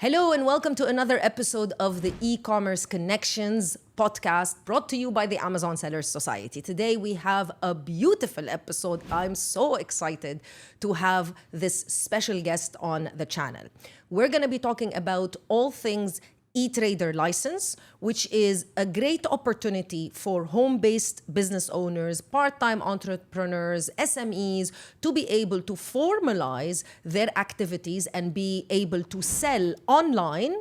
Hello and welcome to another episode of the E-commerce Connections podcast brought to you by the Amazon Sellers Society. Today we have a beautiful episode. I'm so excited to have this special guest on the channel. We're going to be talking about all things e-trader license, which is a great opportunity for home-based business owners, part-time entrepreneurs, SMEs to be able to formalize their activities and be able to sell online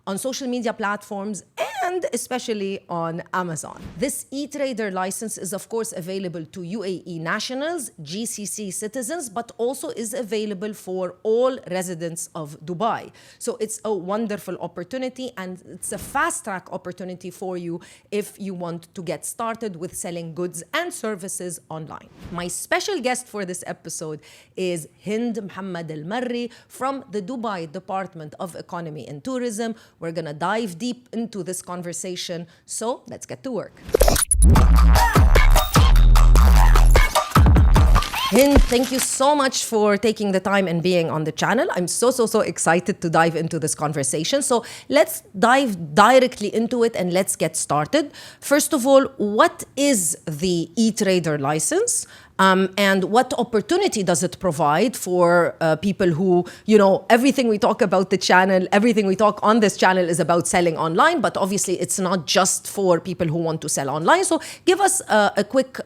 on social media platforms and especially on Amazon. This e-trader license is of course available to UAE nationals, GCC citizens, but also is available for all residents of Dubai. So it's a wonderful opportunity and it's a fast-track opportunity for you if you want to get started with selling goods and services online. My special guest for this episode is Hind Mohammad Almarri from the Dubai Department of Economy and Tourism. We're going to dive deep into this conversation, so let's get to work. Hind, thank you so much for taking the time and being on the channel. I'm so excited to dive into this conversation. So let's dive directly into it and let's get started. First of all, what is the e-trader license? And what opportunity does it provide for people who, everything we talk about the channel, everything we talk on this channel is about selling online, but obviously it's not just for people who want to sell online. So give us a quick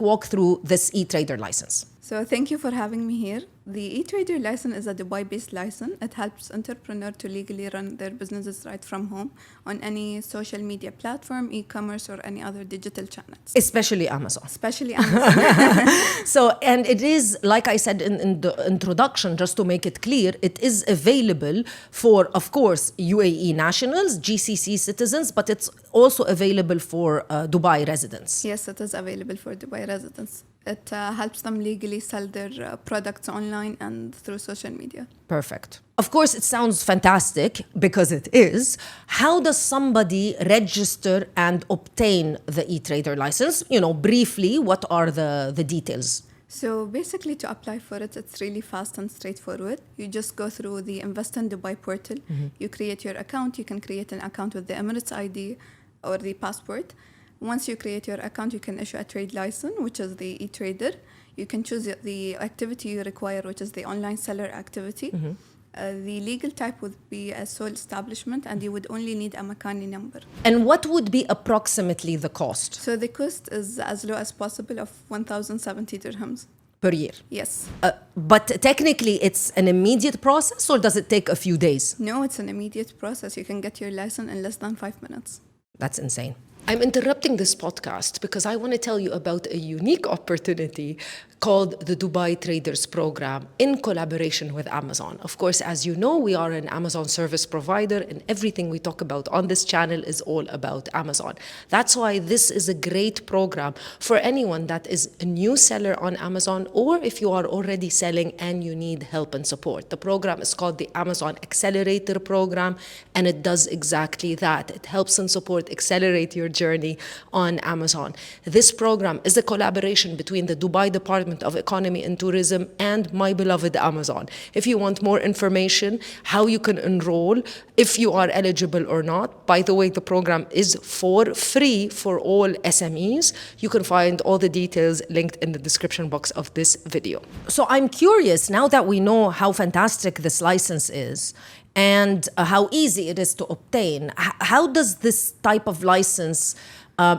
walk through this e-trader license. So thank you for having me here. The e-trader license is a Dubai-based license. It helps entrepreneurs to legally run their businesses right from home on any social media platform, e-commerce, or any other digital channels. Especially Amazon. Especially Amazon. So, and it is, like I said in the introduction, just to make it clear, it is available for, of course, UAE nationals, GCC citizens, but it's also available for Dubai residents. Yes, it is available for Dubai residents. It helps them legally sell their products online and through social media. Perfect. Of course, it sounds fantastic because it is. How does somebody register and obtain the e-trader license? Briefly, what are the details? So basically, to apply for it, it's really fast and straightforward. You just go through the Invest in Dubai portal. Mm-hmm. You create your account. You can create an account with the Emirates ID or the passport. Once you create your account, you can issue a trade license, which is the e-trader. You can choose the activity you require, which is the online seller activity. Mm-hmm. The legal type would be a sole establishment, and you would only need a Makani number. And what would be approximately the cost? So the cost is as low as possible of 1,070 dirhams. Per year? Yes. But technically, it's an immediate process, or does it take a few days? No, it's an immediate process. You can get your license in less than 5 minutes. That's insane. I'm interrupting this podcast because I want to tell you about a unique opportunity called the Dubai Traders Program in collaboration with Amazon. Of course, as you know, we are an Amazon service provider and everything we talk about on this channel is all about Amazon. That's why this is a great program for anyone that is a new seller on Amazon or if you are already selling and you need help and support. The program is called the Amazon Accelerator Program and it does exactly that. It helps and support accelerate your journey on Amazon. This program is a collaboration between the Dubai Department of Economy and Tourism and my beloved Amazon. If you want more information, how you can enroll, if you are eligible or not, by the way, the program is for free for all SMEs. You can find all the details linked in the description box of this video. So I'm curious, now that we know how fantastic this license is, and how easy it is to obtain, how does this type of license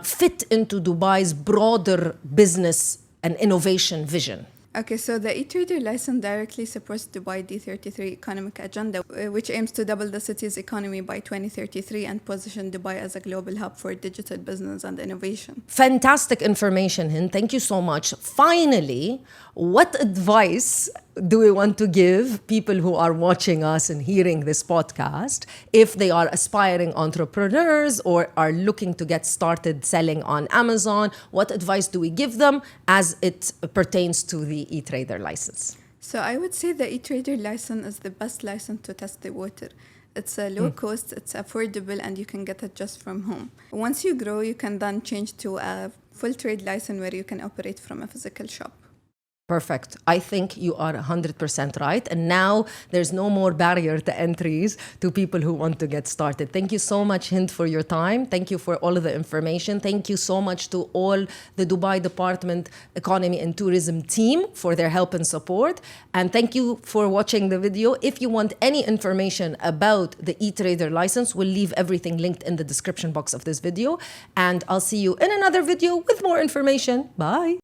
fit into Dubai's broader business and innovation vision? Okay, so the e-trader license directly supports Dubai D33 economic agenda, which aims to double the city's economy by 2033 and position Dubai as a global hub for digital business and innovation. Fantastic information, Hind. Thank you so much. Finally, what advice do we want to give people who are watching us and hearing this podcast if they are aspiring entrepreneurs or are looking to get started selling on Amazon? What advice do we give them as it pertains to the e-trader license? So I would say the e-trader license is the best license to test the water. It's a low cost, it's affordable, and you can get it just from home. Once you grow, you can then change to a full trade license where you can operate from a physical shop. Perfect. I think you are 100% right. And now there's no more barrier to entries to people who want to get started. Thank you so much, Hind, for your time. Thank you for all of the information. Thank you so much to all the Dubai Department Economy and Tourism team for their help and support. And thank you for watching the video. If you want any information about the e-trader license, we'll leave everything linked in the description box of this video. And I'll see you in another video with more information. Bye.